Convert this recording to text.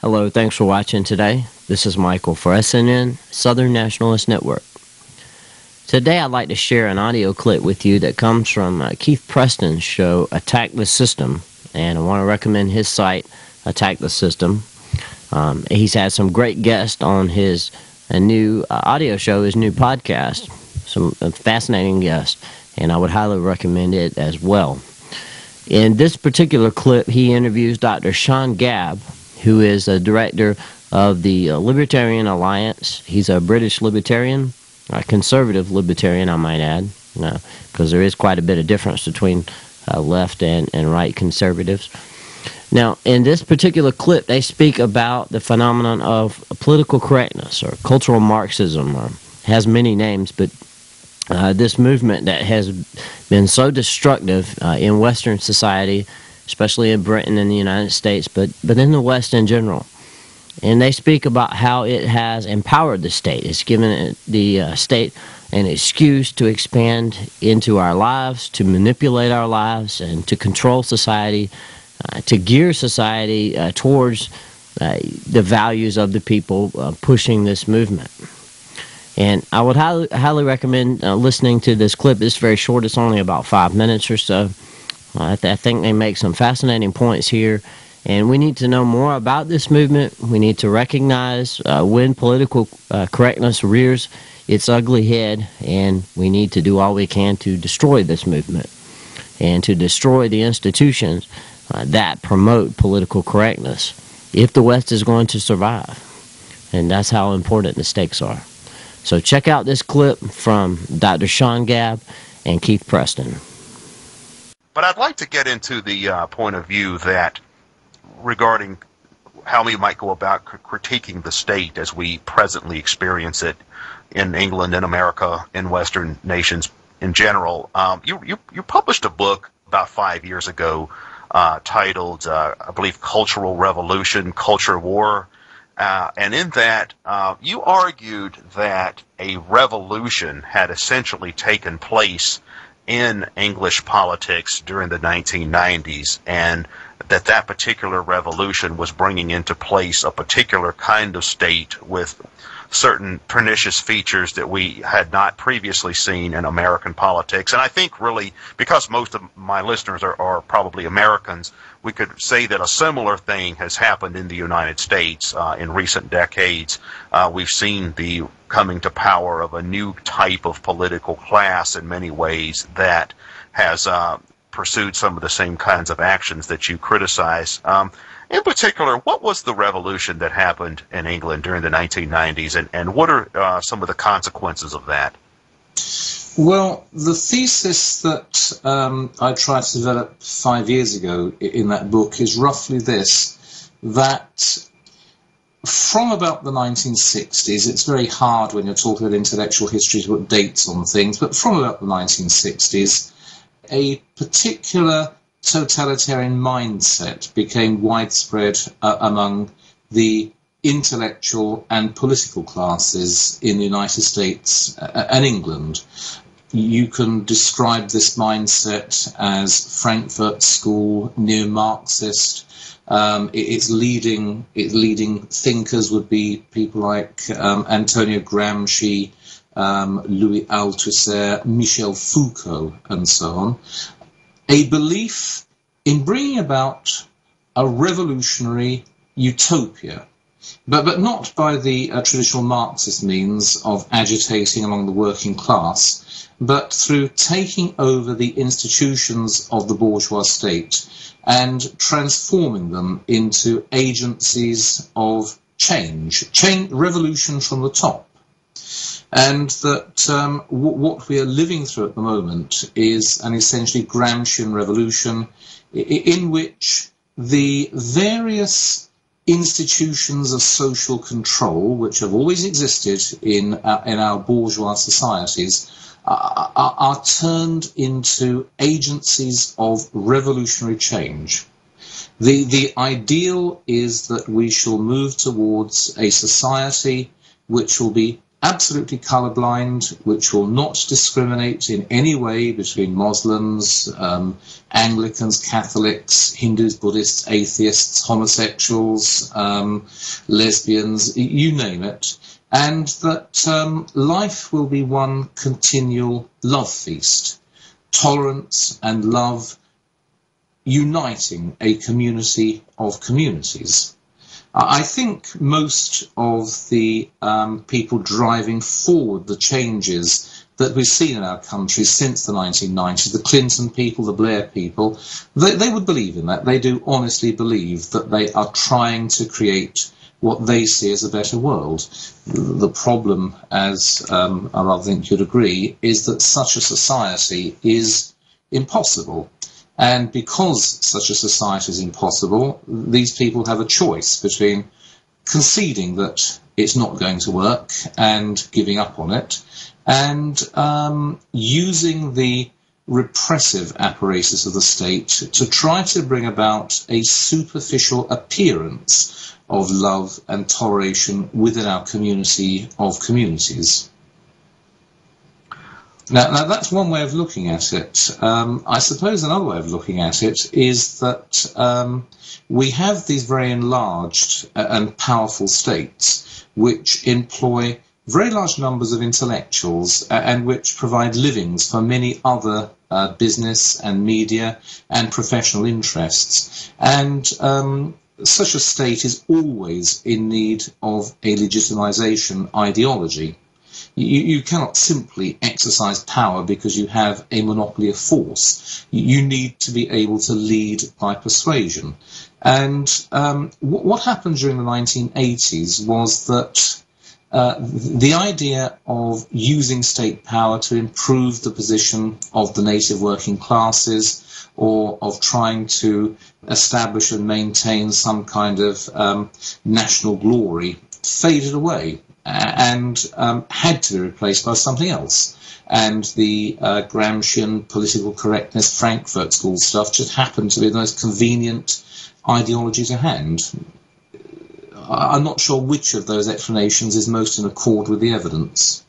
Hello, thanks for watching today. This is Michael for SNN, Southern Nationalist Network. Today I'd like to share an audio clip with you that comes from Keith Preston's show, Attack the System, and I want to recommend his site, Attack the System. He's had some great guests on his new audio show, his new podcast, some fascinating guests, and I would highly recommend it as well. In this particular clip, he interviews Dr. Sean Gabb, who is a director of the Libertarian Alliance. He's a British libertarian, a conservative libertarian, I might add, because there is quite a bit of difference between left and right conservatives. Now, in this particular clip, they speak about the phenomenon of political correctness or cultural Marxism. Has many names, but this movement that has been so destructive in Western society, especially in Britain and the United States, but in the West in general. And they speak about how it has empowered the state. It's given the state an excuse to expand into our lives, to manipulate our lives, and to control society, to gear society towards the values of the people pushing this movement. And I would highly recommend listening to this clip. It's very short. It's only about 5 minutes or so. I think they make some fascinating points here, and we need to know more about this movement. We need to recognize when political correctness rears its ugly head, and we need to do all we can to destroy this movement and to destroy the institutions that promote political correctness if the West is going to survive. And that's how important the stakes are. So check out this clip from Dr. Sean Gabb and Keith Preston. But I'd like to get into the point of view that regarding how we might go about critiquing the state as we presently experience it in England, in America, in Western nations in general. You published a book about 5 years ago titled, I believe, Cultural Revolution, Culture War. And in that, you argued that a revolution had essentially taken place in English politics during the 1990s, and that particular revolution was bringing into place a particular kind of state with certain pernicious features that we had not previously seen in American politics. And I think really, because most of my listeners are probably Americans, we could say that a similar thing has happened in the United States in recent decades. We've seen the coming to power of a new type of political class in many ways that has pursued some of the same kinds of actions that you criticize. In particular, what was the revolution that happened in England during the 1990s, and what are some of the consequences of that? Well, the thesis that I tried to develop 5 years ago in that book is roughly this, that from about the 1960s, it's very hard when you're talking about intellectual history to put dates on things, but from about the 1960s, a particular totalitarian mindset became widespread among the intellectual and political classes in the United States and England. You can describe this mindset as Frankfurt School, neo-Marxist. Its leading thinkers would be people like Antonio Gramsci, Louis Althusser, Michel Foucault, and so on. A belief in bringing about a revolutionary utopia, but not by the traditional Marxist means of agitating among the working class, but through taking over the institutions of the bourgeois state and transforming them into agencies of change, revolution from the top. And that what we are living through at the moment is an essentially Gramscian revolution in which the various institutions of social control, which have always existed in our bourgeois societies, are turned into agencies of revolutionary change. The ideal is that we shall move towards a society which will be absolutely colourblind, which will not discriminate in any way between Muslims, Anglicans, Catholics, Hindus, Buddhists, atheists, homosexuals, lesbians, you name it, and that life will be one continual love feast, tolerance and love uniting a community of communities. I think most of the people driving forward the changes that we've seen in our country since the 1990s, the Clinton people, the Blair people, they would believe in that. They do honestly believe that they are trying to create what they see as a better world. The problem, as I rather think you'd agree, is that such a society is impossible. And because such a society is impossible, these people have a choice between conceding that it's not going to work and giving up on it, and using the repressive apparatus of the state to try to bring about a superficial appearance of love and toleration within our community of communities. Now that's one way of looking at it. I suppose another way of looking at it is that we have these very enlarged and powerful states which employ very large numbers of intellectuals and which provide livings for many other business and media and professional interests. And such a state is always in need of a legitimization ideology. You cannot simply exercise power because you have a monopoly of force. You need to be able to lead by persuasion. And what happened during the 1980s was that the idea of using state power to improve the position of the native working classes, or of trying to establish and maintain some kind of national glory, faded away and had to be replaced by something else. And the Gramscian political correctness Frankfurt School stuff just happened to be the most convenient ideology to hand. I'm not sure which of those explanations is most in accord with the evidence.